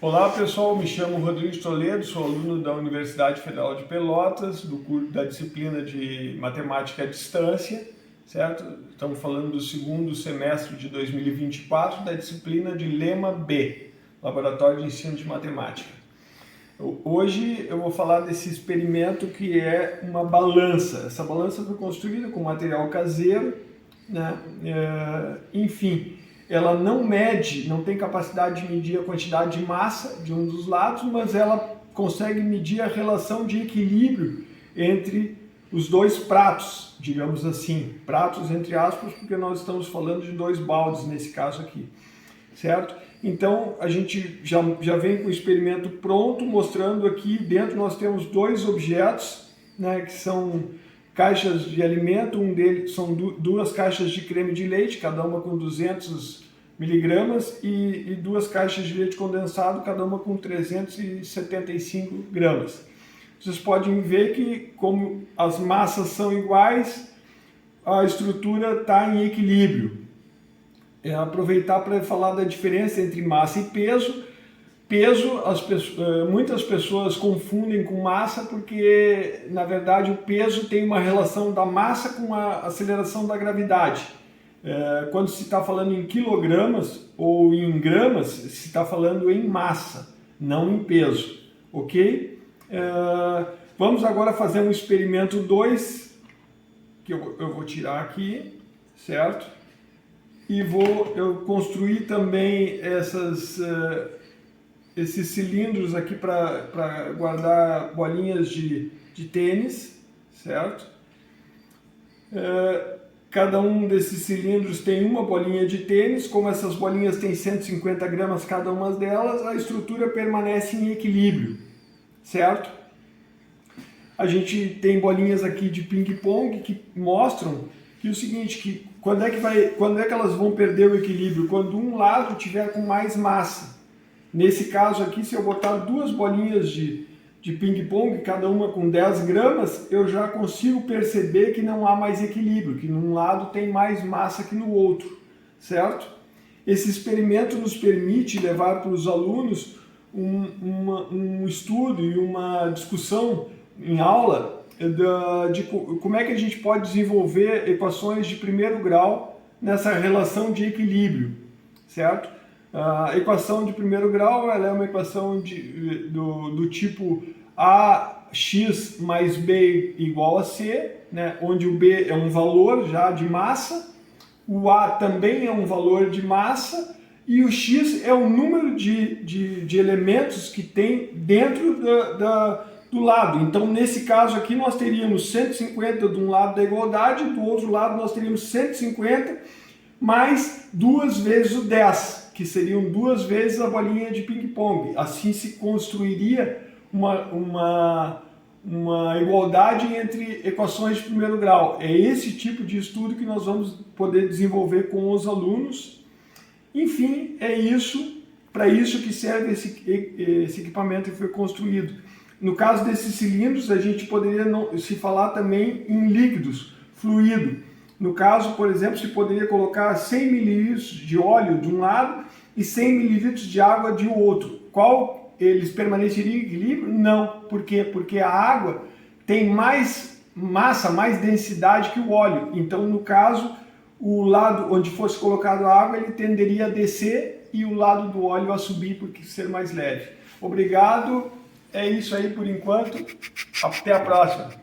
Olá pessoal, me chamo Rodrigo Toledo, sou aluno da Universidade Federal de Pelotas, do curso da disciplina de Matemática à Distância, certo? Estamos falando do segundo semestre de 2024 da disciplina de Lema B, Laboratório de Ensino de Matemática. Hoje eu vou falar desse experimento que é uma balança. Essa balança foi construída com material caseiro, né? Enfim, ela não mede, não tem capacidade de medir a quantidade de massa de um dos lados, mas ela consegue medir a relação de equilíbrio entre os dois pratos, digamos assim, pratos entre aspas, porque nós estamos falando de dois baldes nesse caso aqui, certo? Então a gente já vem com o experimento pronto, mostrando aqui dentro nós temos dois objetos, né, que são caixas de alimento. Um deles são duas caixas de creme de leite, cada uma com 200 miligramas, e duas caixas de leite condensado, cada uma com 375 gramas. Vocês podem ver que, como as massas são iguais, a estrutura está em equilíbrio. Aproveitar para falar da diferença entre massa e peso. Muitas pessoas confundem com massa porque, na verdade, o peso tem uma relação da massa com a aceleração da gravidade. Quando se está falando em quilogramas ou em gramas, se está falando em massa, não em peso, ok? Vamos agora fazer um experimento 2, que eu vou tirar aqui, certo? E eu construir também esses cilindros aqui para guardar bolinhas de tênis, certo? Cada um desses cilindros tem uma bolinha de tênis. Como essas bolinhas têm 150 gramas cada uma delas, a estrutura permanece em equilíbrio, certo? A gente tem bolinhas aqui de ping-pong que mostram que o seguinte, que quando é que elas vão perder o equilíbrio? Quando um lado tiver com mais massa. Nesse caso aqui, se eu botar duas bolinhas de ping-pong, cada uma com 10 gramas, eu já consigo perceber que não há mais equilíbrio, que num lado tem mais massa que no outro, certo? Esse experimento nos permite levar para os alunos um estudo e uma discussão em aula de como é que a gente pode desenvolver equações de primeiro grau nessa relação de equilíbrio, certo? A equação de primeiro grau ela é uma equação do tipo ax mais b igual a c, né? Onde o b é um valor já de massa, o a também é um valor de massa e o x é o número de elementos que tem dentro do lado. Então, nesse caso aqui, nós teríamos 150 de um lado da igualdade, do outro lado nós teríamos 150 mais 2 vezes o 10, que seriam 2 vezes a bolinha de ping-pong. Assim se construiria uma igualdade entre equações de primeiro grau. É esse tipo de estudo que nós vamos poder desenvolver com os alunos. Enfim, é isso, para isso que serve esse equipamento que foi construído. No caso desses cilindros, a gente poderia se falar também em líquidos, fluido. No caso, por exemplo, se poderia colocar 100 ml de óleo de um lado e 100 ml de água de outro. Qual eles permaneceriam em equilíbrio? Não. Por quê? Porque a água tem mais massa, mais densidade que o óleo. Então, no caso, o lado onde fosse colocado a água, ele tenderia a descer e o lado do óleo a subir, porque ser mais leve. Obrigado. É isso aí por enquanto. Até a próxima.